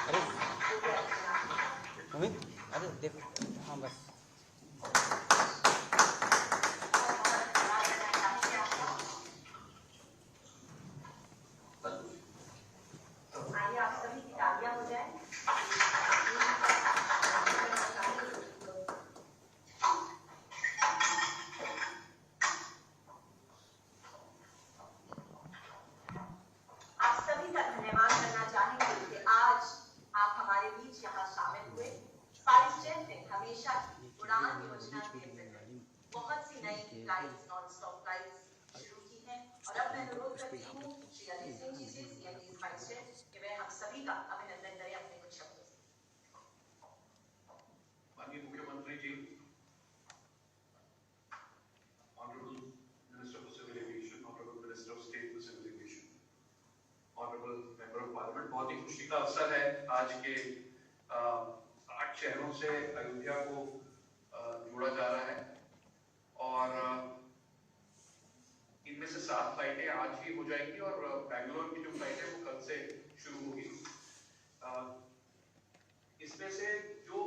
अरे मम्मी, अरे देखो, हाँ बस। आइए आप सभी की तालियां हो जाए। आप सभी का धन्यवाद करना चाहेंगे कि आज आप हमारे बीच यहाँ शामिल हुए। स्पाइसजेट ने हमेशा की उड़ान योजना के तहत बहुत सी नई फ्लाइट्स, नॉन स्टॉप फ्लाइट्स शुरू की हैं और अब मैं अनुरोध करती हूँ श्री अजय सिंह जी से, सीएमडी स्पाइसजेट, कि वह हम सभी का अभिनंदन करें अपने कुछ शब्दों से। माननीय मुख्यमंत्री जी, Honorable Minister for Civil Aviation, Honorable Minister of State for Civil Aviation, Honorable Member of Parliament, बहुत ही खुशी का अवसर है आज के 8 शहरों से अयोध्या को जोड़ा जा रहा है और इनमें से 7 फ्लाइटें आज ही हो जाएंगी और बैंगलोर की जो फ्लाइट है वो कल से शुरू होगी। इसमें से जो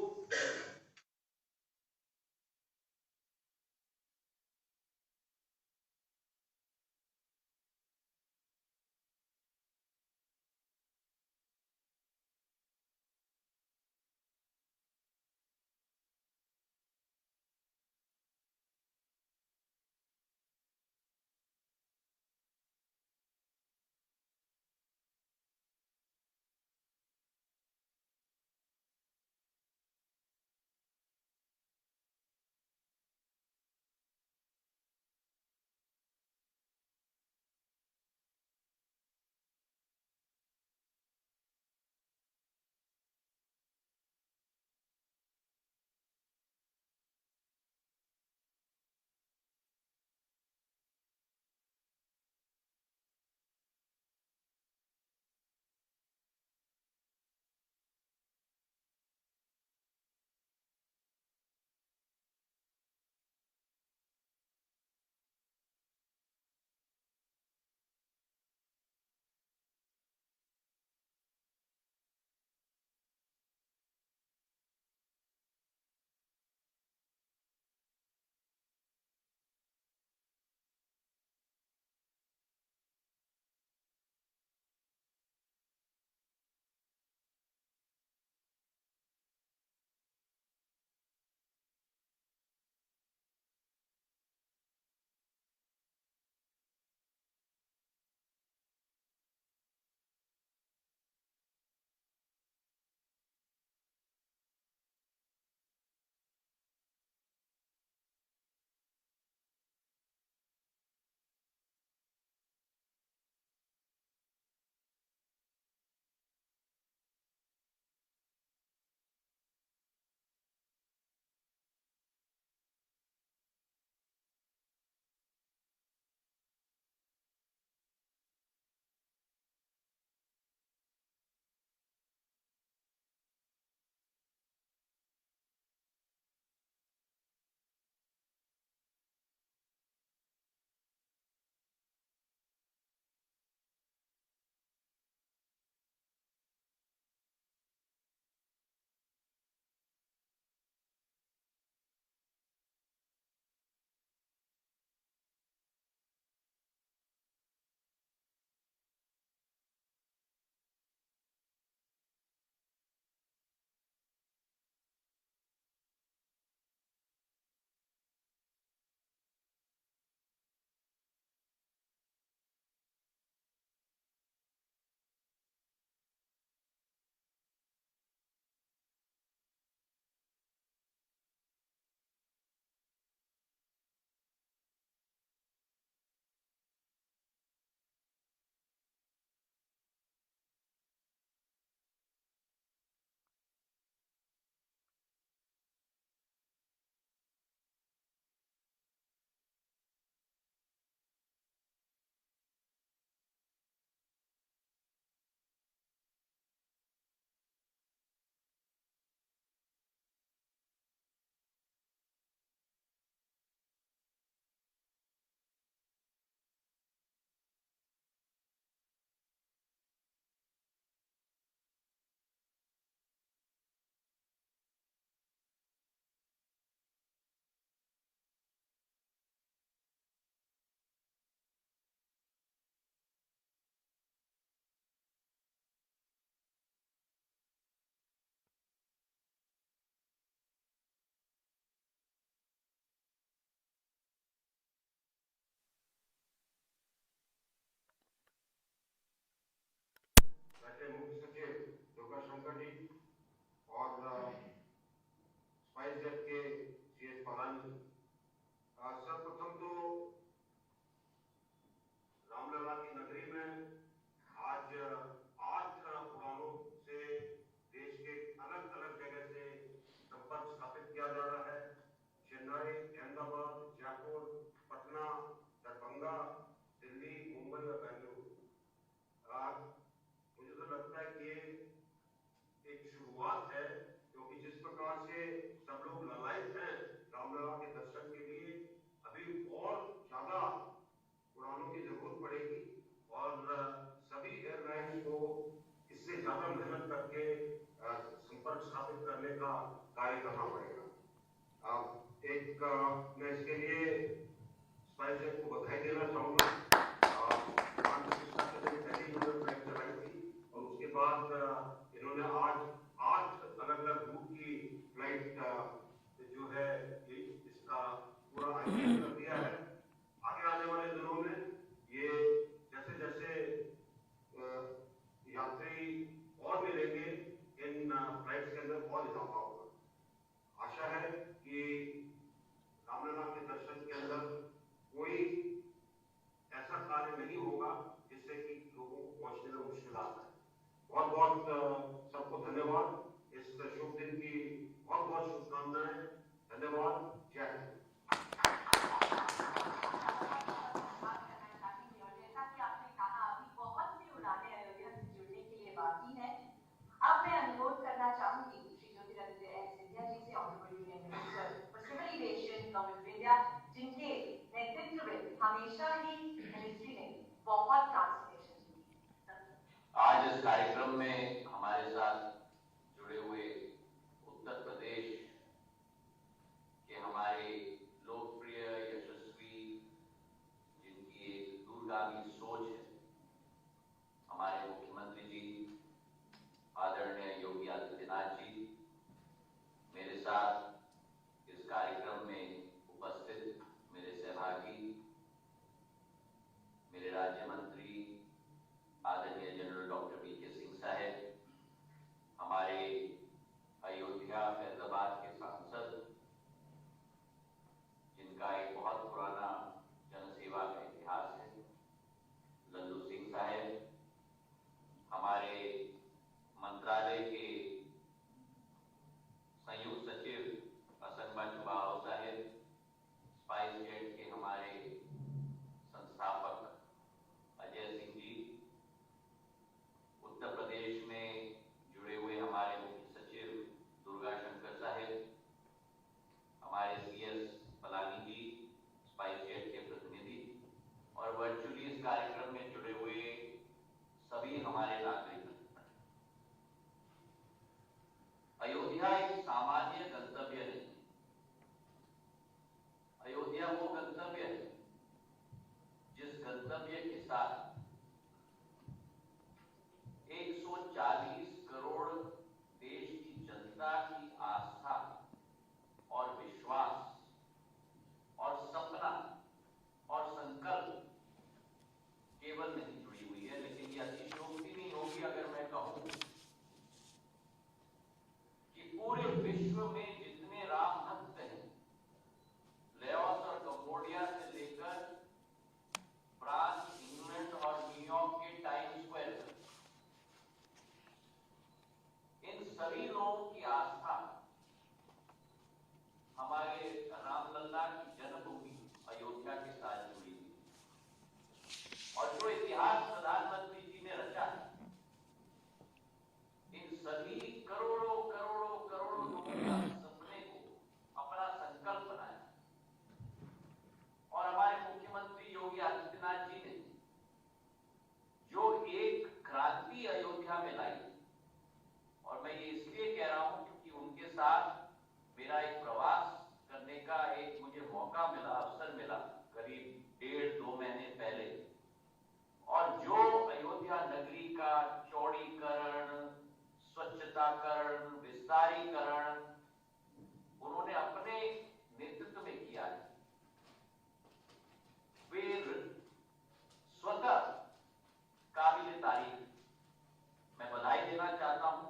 जी और स्पाइसजेट के सीएस पलानी। सर्वप्रथम तो रामलला की नगरी में आज 8 उड़ानों से देश के अलग अलग जगह से संपर्क स्थापित किया जा रहा है। चेन्नई, अहमदाबाद, जयपुर, पटना, दरभंगा, दिल्ली, मुंबई और बेंगलुरु। मुझे तो लगता है कि ये एक शुरुआत है, क्योंकि जिस प्रकार से सब लोग ललायित हैं रामलला के दर्शन के लिए, अभी और ज्यादा उड़ानों की जरूरत पड़ेगी और सभी एयरलाइंस को इससे ज्यादा मेहनत करके संपर्क स्थापित करने का कार्य करना पड़ेगा। मैं इसके लिए स्पाइसजेट को बधाई देना चाहूंगा। पहले इन्होंने फ्लाइट चलाई थी और उसके बाद इन्होंने आज 8 अलग अलग रूट की फ्लाइट जो है इसका पूरा आयोजन कर दिया है। आगे आने वाले दिनों में ये जैसे जैसे यात्री और मिलेंगे, इन फ्लाइट्स के अंदर और इजाफा होगा। आशा है कि रामलला के दर्शन के अंदर कोई ऐसा कार्य नहीं होगा जिससे कि लोगों को पहुंचने में मुश्किल आता है। बहुत बहुत सबको धन्यवाद। इस शुभ दिन की बहुत बहुत शुभकामनाएं। धन्यवाद। जय हिंद। बाकी है। अब मैं अनुरोध करना चाहूंगी श्री ज्योतिरादित्य सिंधिया जी से, honourable union minister for civil aviation government of India, जिनके नेतृत्व में हमेशा ही मिनिस्ट्री ने बहुत ट्रांसफॉर्मेशन की। आज इस कार्यक्रम में हमारे साथ जुड़े हुए उत्तर प्रदेश के हमारे लोकप्रिय, यशस्वी, जिनकी एक दूरगामी सोच है, हमारे मुख्यमंत्री जी आदरणीय योगी आदित्यनाथ जी, मेरे साथ इस कार्यक्रम में उपस्थित मेरे सहभागी, मेरे राज्य मंत्री आदरणीय जनरल डॉक्टर वीके सिंह साहब, हमारे अयोध्या फैजाबाद के सांसद, जिनका एक बहुत पुराना जनसेवा का इतिहास है, लल्लू सिंह साहब, हमारे मंत्रालय के संयुक्त सचिव असंबा चुबाओ साहब, स्पाइसजेट के हमारे संस्थापक अजय सिंह जी, उत्तर प्रदेश में जुड़े हुए हमारे मुख्य सचिव दुर्गा शंकर साहब, हमारे सीएस पलानी जी, स्पाइसजेट के प्रतिनिधि, और वर्चुअली इस कार्यक्रम में जुड़े हुए सभी हमारे नागरिक। अयोध्या एक सामान्य गंतव्य नहीं, अयोध्या वो गंतव्य है जिस गंतव्य के साथ 140 करोड़ देश की जनता की आस्था और विश्वास और सपना और संकल्प केवल नहीं जुड़ी हुई है, लेकिन यह अतिशयोक्ति नहीं होगी अगर मैं कहूं कि पूरे विश्व में जितने राम भक्त हैं, लेओस और कंबोडिया से लेकर फ्रांस, इंग्लैंड और न्यूयॉर्क के टाइम स्क्वायर तक, इन सभी लोगों की आस्था हमारे रामलला की जन्मभूमि अयोध्या के साथ जुड़ी हुई, और जो इतिहास प्रधानमंत्री जी ने रचा है, इन सभी करोड़ों करोड़ों करोड़ों लोगों का सपने को अपना संकल्प बनाया, और हमारे मुख्यमंत्री योगी आदित्यनाथ जी ने जो एक क्रांति अयोध्या में लाई, और मैं ये इसलिए कह रहा हूं क्योंकि उनके साथ मेरा एक प्रवास करने का एक मुझे मौका मिला, अवसर मिला करीब 1.5-2 महीने पहले, और जो अयोध्या नगरी का चौड़ीकरण, स्वच्छताकरण, विस्तारीकरण उन्होंने अपने नेतृत्व में किया है, वे स्वतः काबिल तारीफ। मैं बधाई देना चाहता हूं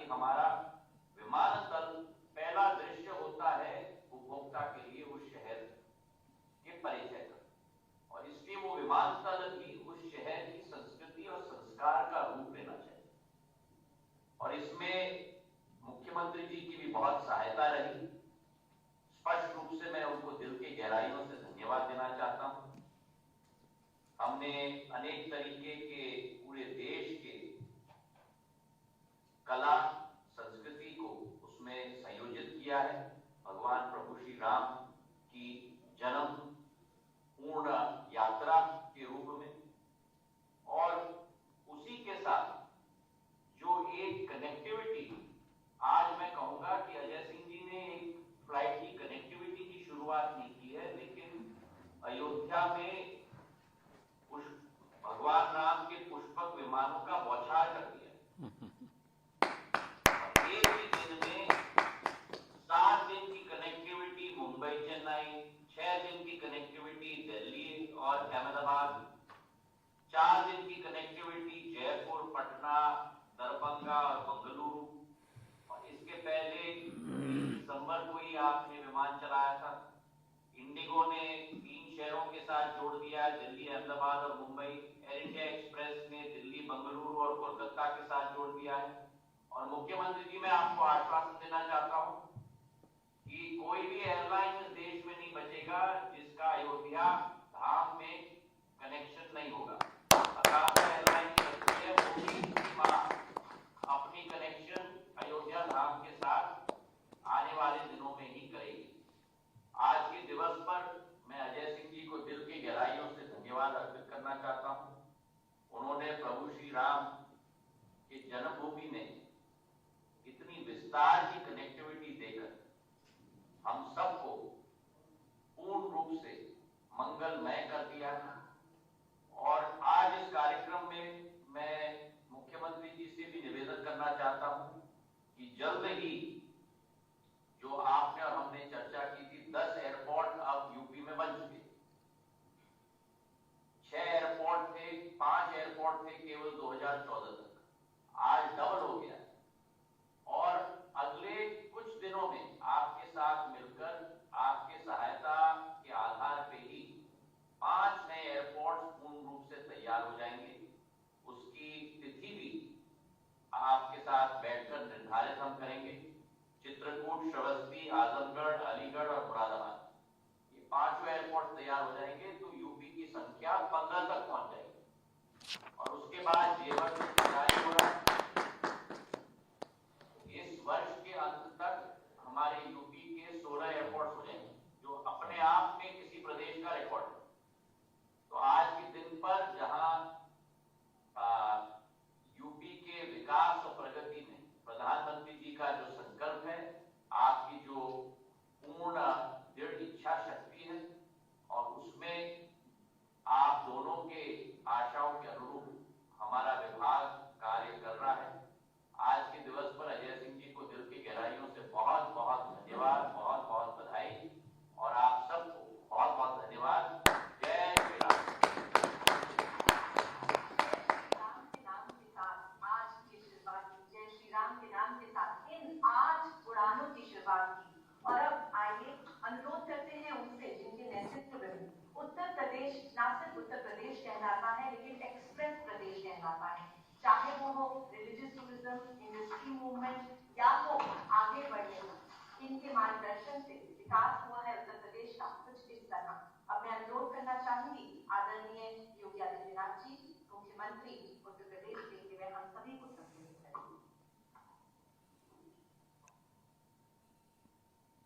हमारा विमानतल पहला दृश्य होता है उपभोक्ता के लिए उस शहर के परिचय का, और इसलिए वो विमानतल भी उस शहर की संस्कृति और संस्कार का रूप लेना चाहिए। और इसमें मुख्यमंत्री जी की भी बहुत सहायता रही। स्पष्ट रूप से मैं उनको दिल की गहराइयों से धन्यवाद देना चाहता हूं। हमने अनेक तरीके के पूरे देश के कला संस्कृति को उसमें संयोजित किया है। भगवान प्रभु श्री राम की जन्म पूर्ण यात्रा के रूप में, और उसी के साथ जो एक कनेक्टिविटी, आज मैं कहूंगा कि अजय सिंह जी ने एक फ्लाइट की कनेक्टिविटी की शुरुआत नहीं की है, लेकिन अयोध्या में भगवान राम के पुष्पक विमानों का बौछार कर दिया। एक ही दिन में 7 दिन की कनेक्टिविटी मुंबई चेन्नई, 6 दिन की कनेक्टिविटी दिल्ली और अहमदाबाद, 4 दिन की कनेक्टिविटी जयपुर, पटना, दरभंगा और बेंगलुरु, और इसके पहले दिसंबर को ही आपने विमान चलाया था। इंडिगो ने 3 शहरों के साथ जोड़ दिया, दिल्ली, अहमदाबाद और मुंबई। एयर इंडिया एक्सप्रेस ने दिल्ली, बेंगलुरु और कोलकाता के साथ जोड़ दिया है। और मुख्यमंत्री जी, मैं आपको आश्वासन देना चाहता हूं कि कोई भी एयरलाइन इस देश में नहीं बचेगा जिसका अयोध्या धाम में कनेक्शन नहीं होगा। अकाल एयरलाइन अपनी कनेक्शन अयोध्या धाम के साथ आने वाले दिनों में ही करेगी। आज के दिवस पर मैं अजय सिंह जी को दिल की गहराइयों से धन्यवाद अर्पित करना चाहता हूं। उन्होंने प्रभु श्री राम की जन्मभूमि में इतनी विस्तार की कनेक्टिविटी देकर हम सबको पूर्ण रूप से मंगलमय कर दिया। और आज इस कार्यक्रम में मैं मुख्यमंत्री जी से भी निवेदन करना चाहता हूं कि जल्द ही जो आपने और हमने चर्चा की थी, 10 एयरपोर्ट अब यूपी में बन चुके। 6 एयरपोर्ट थे, 5 एयरपोर्ट थे केवल 2014 तक, आज डबल हो गया। और अगले कुछ दिनों में आपके साथ मिलकर, आपके सहायता के आधार पे ही 5 नए एयरपोर्ट पूर्ण रूप से तैयार हो जाएंगे। उसकी तिथि भी आपके साथ बैठकर निर्धारित हम करेंगे। चित्रकूट, श्रावस्ती, आजमगढ़, अलीगढ़ और मुरादाबाद, ये 5 एयरपोर्ट तैयार हो जाएंगे तो यूपी की संख्या 15 तक पहुंच जाएगी। और उसके बाद जेवर में तैयारी हो रहा है। इस वर्ष के अंत तक हमारे यूपी के 16 एयरपोर्ट हो जाएंगे, जो अपने आप में किसी प्रदेश का रिकॉर्ड है। तो आज के दिन पर जहां यूपी के विकास और प्रगति में प्रधानमंत्री जी का जो संकल्प है, आपकी जो पूर्ण दृढ़ इच्छा शक्ति है, और उसमें आप दोनों के आशाओं के अनुरूप हमारा विभाग कार्य कर रहा है। आज के दिवस पर अजय सिंह जी को दिल की गहराइयों से बहुत बहुत धन्यवाद, बहुत बहुत बधाई, और आप सबको बहुत बहुत धन्यवाद। जय श्री राम। राम के नाम के साथ इन 8 उड़ानों की शुरुआत की। और अब आइए अनुरोध करते हैं उनसे जिनके नेतृत्व में उत्तर प्रदेश न सिर्फ उत्तर प्रदेश कहलाता है, लेकिन एक्सप्रेस प्रदेश कहलाता है। चाहे वो हो रिलीजियस टूरिज्म, इंडस्ट्री मूवमेंट या हो आगे बढ़ने, इनके मार्गदर्शन से विकास हुआ है उत्तर प्रदेश का कुछ इस तरह। अब मैं अनुरोध करना चाहूंगी आदरणीय योगी आदित्यनाथ जी, मुख्यमंत्री उत्तर प्रदेश के लिए हम सभी को संबोधित करेंगे।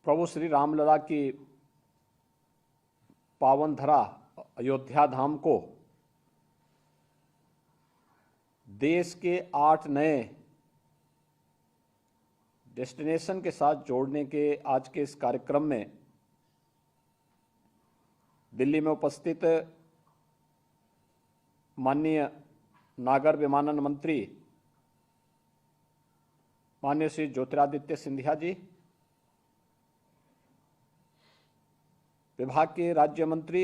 प्रभु श्री रामलला की पावन धरा अयोध्या धाम को देश के 8 नए डेस्टिनेशन के साथ जोड़ने के आज के इस कार्यक्रम में दिल्ली में उपस्थित माननीय नागर विमानन मंत्री माननीय श्री ज्योतिरादित्य सिंधिया जी, विभाग के राज्य मंत्री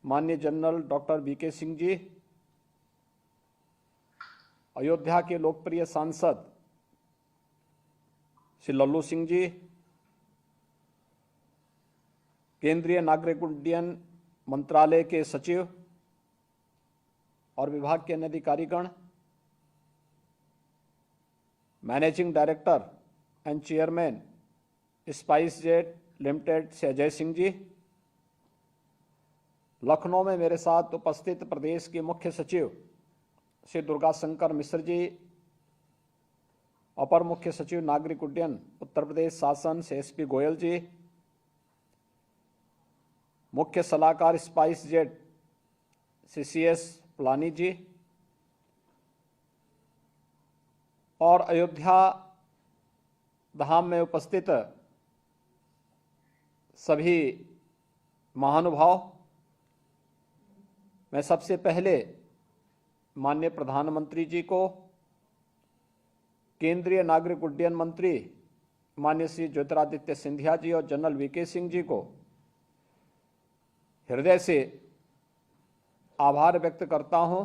माननीय general doctor VK Singh ji, Ayodhya के लोकप्रिय सांसद श्री लल्लू सिंह जी, केंद्रीय नागरिक उड्डयन मंत्रालय के सचिव और विभाग के अन्य अधिकारीगण, managing director and chairman spice jet limited से अजय सिंह जी, लखनऊ में मेरे साथ उपस्थित प्रदेश के मुख्य सचिव श्री दुर्गा शंकर मिश्र जी, अपर मुख्य सचिव नागरिक उड्डयन उत्तर प्रदेश शासन से एसपी गोयल जी, मुख्य सलाहकार स्पाइस जेट सीसीएस प्लानी जी और अयोध्या धाम में उपस्थित सभी महानुभाव, मैं सबसे पहले माननीय प्रधानमंत्री जी को, केंद्रीय नागरिक उड्डयन मंत्री माननीय श्री ज्योतिरादित्य सिंधिया जी और जनरल वीके सिंह जी को हृदय से आभार व्यक्त करता हूं,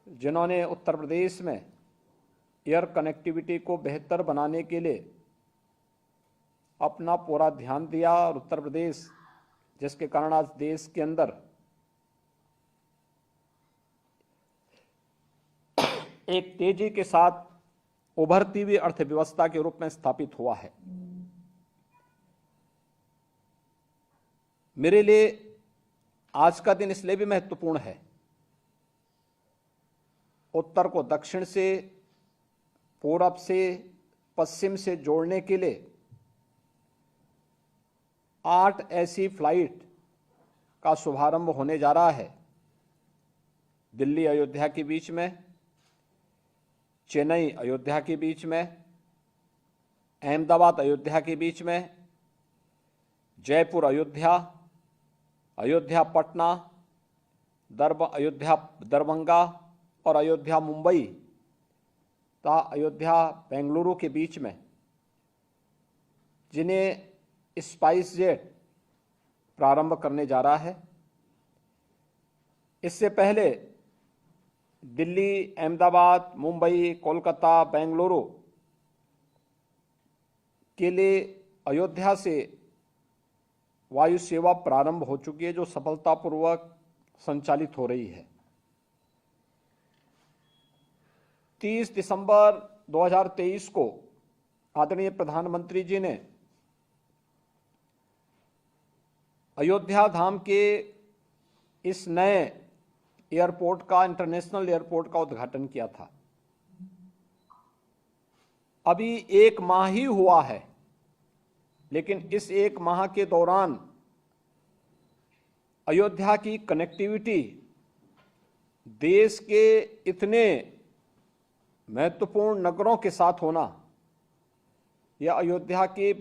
जिन्होंने उत्तर प्रदेश में एयर कनेक्टिविटी को बेहतर बनाने के लिए अपना पूरा ध्यान दिया और उत्तर प्रदेश, जिसके कारण आज देश के अंदर एक तेजी के साथ उभरती हुई अर्थव्यवस्था के रूप में स्थापित हुआ है। मेरे लिए आज का दिन इसलिए भी महत्वपूर्ण है, उत्तर को दक्षिण से, पूरब से पश्चिम से जोड़ने के लिए 8 ऐसी फ्लाइट का शुभारंभ होने जा रहा है। दिल्ली अयोध्या के बीच में, चेन्नई अयोध्या के बीच में, अहमदाबाद अयोध्या के बीच में, जयपुर अयोध्या, अयोध्या पटना, अयोध्या दरभंगा और अयोध्या मुंबई तथा अयोध्या बेंगलुरु के बीच में, जिन्हें स्पाइस जेट प्रारंभ करने जा रहा है। इससे पहले दिल्ली, अहमदाबाद, मुंबई, कोलकाता, बेंगलुरु के लिए अयोध्या से वायु सेवा प्रारंभ हो चुकी है, जो सफलतापूर्वक संचालित हो रही है। 30 दिसंबर 2023 को आदरणीय प्रधानमंत्री जी ने अयोध्या धाम के इस नए एयरपोर्ट का, इंटरनेशनल एयरपोर्ट का उद्घाटन किया था। अभी 1 माह ही हुआ है, लेकिन इस 1 माह के दौरान अयोध्या की कनेक्टिविटी देश के इतने महत्वपूर्ण नगरों के साथ होना, यह अयोध्या के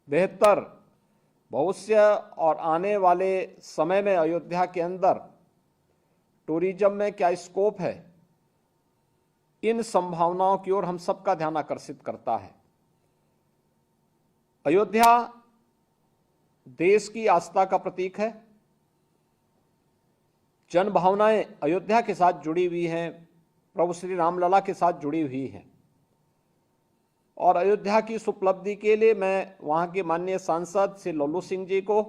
बेहतर भविष्य और आने वाले समय में अयोध्या के अंदर टूरिज्म में क्या स्कोप है, इन संभावनाओं की ओर हम सबका ध्यान आकर्षित करता है। अयोध्या देश की आस्था का प्रतीक है। जन भावनाएं अयोध्या के साथ जुड़ी हुई हैं, प्रभु श्री रामलला के साथ जुड़ी हुई हैं। और अयोध्या की इस उपलब्धि के लिए मैं वहां के माननीय सांसद श्री लल्लू सिंह जी को,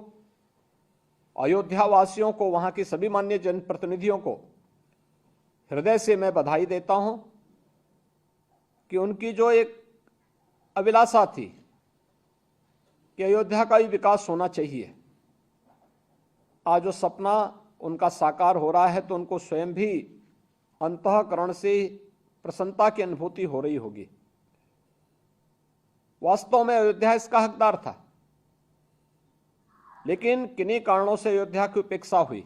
अयोध्या वासियों को, वहां के सभी माननीय जनप्रतिनिधियों को हृदय से मैं बधाई देता हूं कि उनकी जो एक अभिलाषा थी कि अयोध्या का भी विकास होना चाहिए, आज जो सपना उनका साकार हो रहा है, तो उनको स्वयं भी अंतःकरण से प्रसन्नता की अनुभूति हो रही होगी। वास्तव में अयोध्या इसका हकदार था, लेकिन किन्हीं कारणों से अयोध्या की उपेक्षा हुई।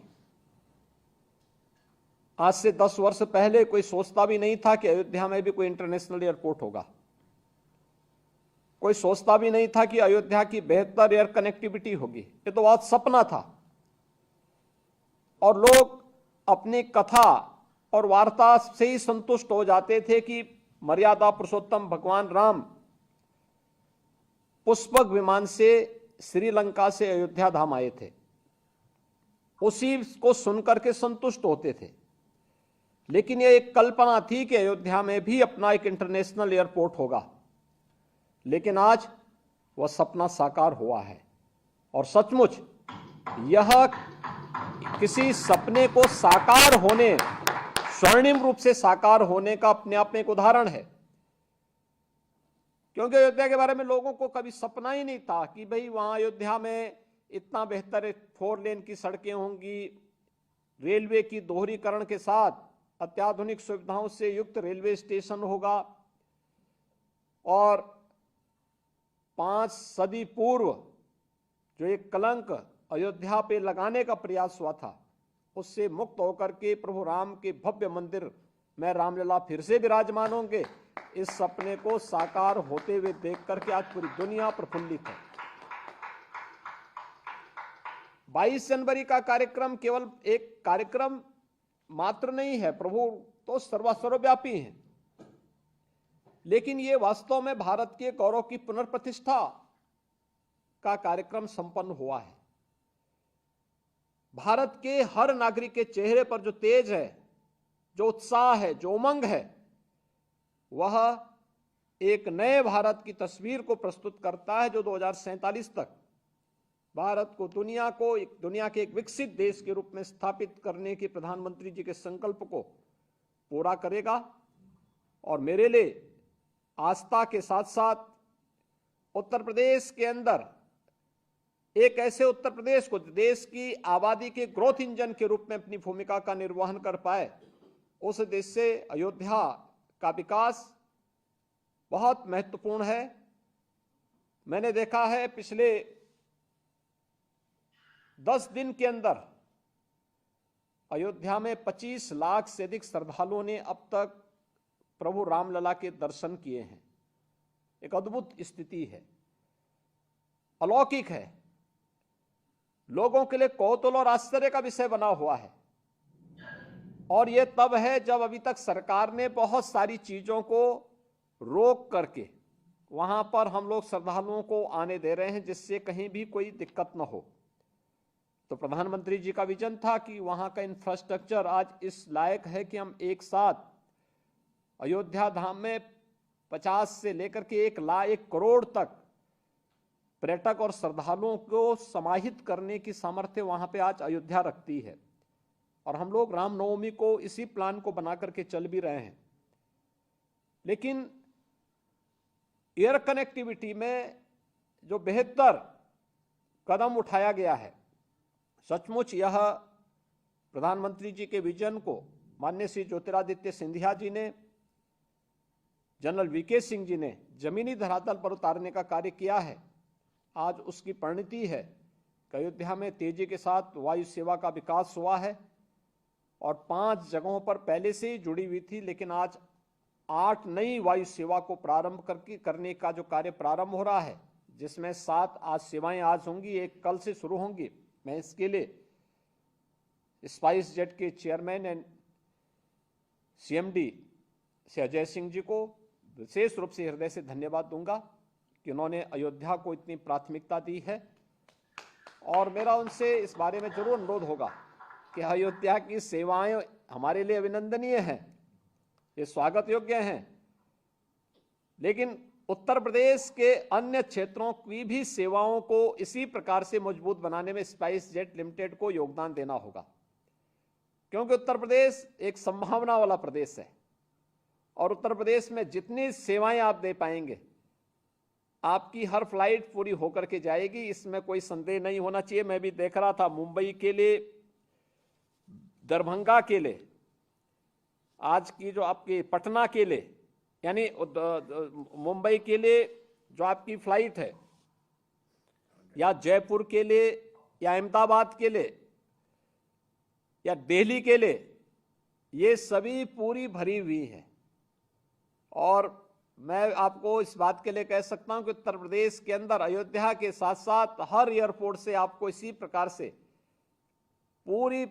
आज से 10 वर्ष पहले कोई सोचता भी नहीं था कि अयोध्या में भी कोई इंटरनेशनल एयरपोर्ट होगा। कोई सोचता भी नहीं था कि अयोध्या की बेहतर एयर कनेक्टिविटी होगी। ये तो आज सपना था, और लोग अपनी कथा और वार्ता से ही संतुष्ट हो जाते थे कि मर्यादा पुरुषोत्तम भगवान राम पुष्पक विमान से श्रीलंका से अयोध्या धाम आए थे, उसी को सुनकर के संतुष्ट होते थे। लेकिन यह एक कल्पना थी कि अयोध्या में भी अपना एक इंटरनेशनल एयरपोर्ट होगा, लेकिन आज वह सपना साकार हुआ है। और सचमुच यह किसी सपने को साकार होने, स्वर्णिम रूप से साकार होने का अपने आप में एक उदाहरण है। क्योंकि अयोध्या के बारे में लोगों को कभी सपना ही नहीं था कि भाई वहां अयोध्या में इतना बेहतर 4 लेन की सड़कें होंगी, रेलवे की दोहरीकरण के साथ अत्याधुनिक सुविधाओं से युक्त रेलवे स्टेशन होगा, और 5 सदी पूर्व जो एक कलंक अयोध्या पे लगाने का प्रयास हुआ था, उससे मुक्त होकर के प्रभु राम के भव्य मंदिर में रामलला फिर से विराजमान होंगे। इस सपने को साकार होते हुए देख करके आज पूरी दुनिया प्रफुल्लित है। 22 जनवरी का कार्यक्रम केवल एक कार्यक्रम मात्र नहीं है, प्रभु तो सर्वव्यापी हैं, लेकिन ये वास्तव में भारत के गौरव की पुनर्प्रतिष्ठा का कार्यक्रम संपन्न हुआ है। भारत के हर नागरिक के चेहरे पर जो तेज है, जो उत्साह है, जो उमंग है, वह एक नए भारत की तस्वीर को प्रस्तुत करता है, जो 2047 तक भारत को दुनिया के एक विकसित देश के रूप में स्थापित करने के प्रधानमंत्री जी के संकल्प को पूरा करेगा। और मेरे लिए आस्था के साथ साथ उत्तर प्रदेश के अंदर एक ऐसे उत्तर प्रदेश को देश की आबादी के ग्रोथ इंजन के रूप में अपनी भूमिका का निर्वहन कर पाए, उस देश से अयोध्या का विकास बहुत महत्वपूर्ण है। मैंने देखा है पिछले 10 दिन के अंदर अयोध्या में 25 लाख से अधिक श्रद्धालुओं ने अब तक प्रभु रामलला के दर्शन किए हैं। एक अद्भुत स्थिति है, अलौकिक है, लोगों के लिए कौतूहल और आश्चर्य का विषय बना हुआ है। और यह तब है जब अभी तक सरकार ने बहुत सारी चीजों को रोक करके वहां पर हम लोग श्रद्धालुओं को आने दे रहे हैं, जिससे कहीं भी कोई दिक्कत न हो। तो प्रधानमंत्री जी का विजन था कि वहां का इंफ्रास्ट्रक्चर आज इस लायक है कि हम एक साथ अयोध्या धाम में 50 से लेकर के 1 करोड़ तक पर्यटक और श्रद्धालुओं को समाहित करने की सामर्थ्य वहां पे आज अयोध्या रखती है। और हम लोग रामनवमी को इसी प्लान को बना करके चल भी रहे हैं। लेकिन एयर कनेक्टिविटी में जो बेहतर कदम उठाया गया है, सचमुच यह प्रधानमंत्री जी के विजन को माननीय श्री ज्योतिरादित्य सिंधिया जी ने, जनरल वीके सिंह जी ने जमीनी धरातल पर उतारने का कार्य किया है। आज उसकी परिणति है कि अयोध्या में तेजी के साथ वायु सेवा का विकास हुआ है और 5 जगहों पर पहले से ही जुड़ी हुई थी, लेकिन आज 8 नई वायु सेवा को प्रारंभ करने का जो कार्य प्रारंभ हो रहा है, जिसमें 7 आज सेवाएं आज होंगी, 1 कल से शुरू होंगी। मैं इसके लिए स्पाइस जेट के चेयरमैन एंड CMD से अजय सिंह जी को विशेष रूप से हृदय से धन्यवाद दूंगा कि उन्होंने अयोध्या को इतनी प्राथमिकता दी है। और मेरा उनसे इस बारे में जरूर अनुरोध होगा कि अयोध्या की सेवाएं हमारे लिए अभिनंदनीय हैं, ये स्वागत योग्य हैं, लेकिन उत्तर प्रदेश के अन्य क्षेत्रों की भी सेवाओं को इसी प्रकार से मजबूत बनाने में स्पाइस जेट लिमिटेड को योगदान देना होगा। क्योंकि उत्तर प्रदेश एक संभावना वाला प्रदेश है और उत्तर प्रदेश में जितनी सेवाएं आप दे पाएंगे, आपकी हर फ्लाइट पूरी होकर के जाएगी, इसमें कोई संदेह नहीं होना चाहिए। मैं भी देख रहा था मुंबई के लिए, दरभंगा के लिए, आज की जो आपकी पटना के लिए, यानी मुंबई के लिए जो आपकी फ्लाइट है, या जयपुर के लिए, या अहमदाबाद के लिए, या दिल्ली के लिए, ये सभी पूरी भरी हुई है। और मैं आपको इस बात के लिए कह सकता हूं कि उत्तर प्रदेश के अंदर अयोध्या के साथ साथ हर एयरपोर्ट से आपको इसी प्रकार से पूरी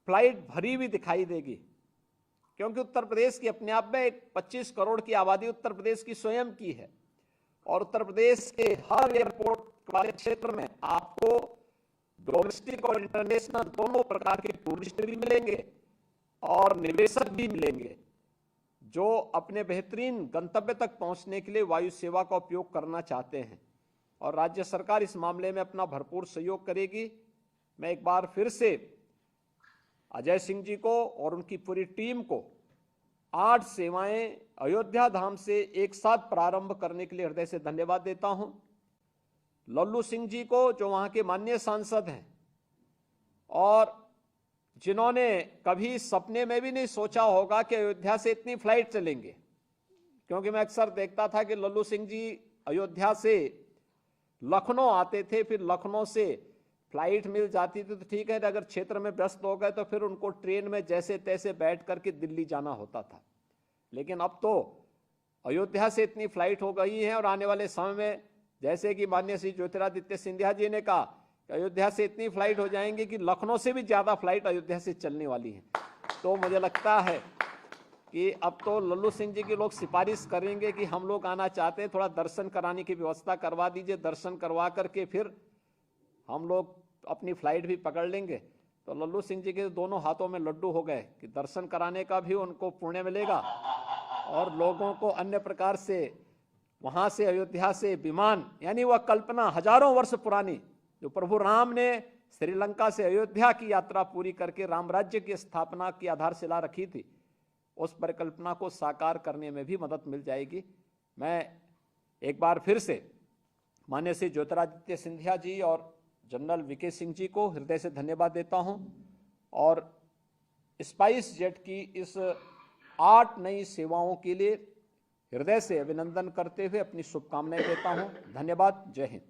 फ्लाइट भरी हुई दिखाई देगी। क्योंकि उत्तर प्रदेश की अपने आप में एक 25 करोड़ की आबादी उत्तर प्रदेश की स्वयं की है और उत्तर प्रदेश के हर एयरपोर्ट वाले क्षेत्र में आपको डोमेस्टिक और इंटरनेशनल दोनों प्रकार के टूरिस्ट भी मिलेंगे। और निवेशक भी मिलेंगे जो अपने बेहतरीन गंतव्य तक पहुंचने के लिए वायु सेवा का उपयोग करना चाहते हैं, और राज्य सरकार इस मामले में अपना भरपूर सहयोग करेगी। मैं एक बार फिर से अजय सिंह जी को और उनकी पूरी टीम को 8 सेवाएं अयोध्या धाम से एक साथ प्रारंभ करने के लिए हृदय से धन्यवाद देता हूं। लल्लू सिंह जी को, जो वहां के माननीय सांसद हैं और जिन्होंने कभी सपने में भी नहीं सोचा होगा कि अयोध्या से इतनी फ्लाइट चलेंगे, क्योंकि मैं अक्सर देखता था कि लल्लू सिंह जी अयोध्या से लखनऊ आते थे, फिर लखनऊ से फ्लाइट मिल जाती थी तो ठीक है, अगर क्षेत्र में व्यस्त हो गए तो फिर उनको ट्रेन में जैसे तैसे बैठ करके दिल्ली जाना होता था। लेकिन अब तो अयोध्या से इतनी फ्लाइट हो गई है और आने वाले समय में, जैसे कि माननीय श्री ज्योतिरादित्य सिंधिया जी ने कहा, अयोध्या से इतनी फ्लाइट हो जाएंगी कि लखनऊ से भी ज़्यादा फ्लाइट अयोध्या से चलने वाली हैं। तो मुझे लगता है कि अब तो लल्लू सिंह जी के लोग सिफारिश करेंगे कि हम लोग आना चाहते हैं, थोड़ा दर्शन कराने की व्यवस्था करवा दीजिए, दर्शन करवा करके फिर हम लोग अपनी फ्लाइट भी पकड़ लेंगे। तो लल्लू सिंह जी के दोनों हाथों में लड्डू हो गए कि दर्शन कराने का भी उनको पुण्य मिलेगा और लोगों को अन्य प्रकार से वहाँ से अयोध्या से विमान, यानी वह कल्पना हजारों वर्ष पुरानी जो प्रभु राम ने श्रीलंका से अयोध्या की यात्रा पूरी करके राम राज्य की स्थापना की आधारशिला रखी थी, उस परिकल्पना को साकार करने में भी मदद मिल जाएगी। मैं एक बार फिर से माननीय श्री ज्योतिरादित्य सिंधिया जी और जनरल वीके सिंह जी को हृदय से धन्यवाद देता हूं और स्पाइस जेट की इस 8 नई सेवाओं के लिए हृदय से अभिनंदन करते हुए अपनी शुभकामनाएं देता हूं। धन्यवाद। जय हिंद।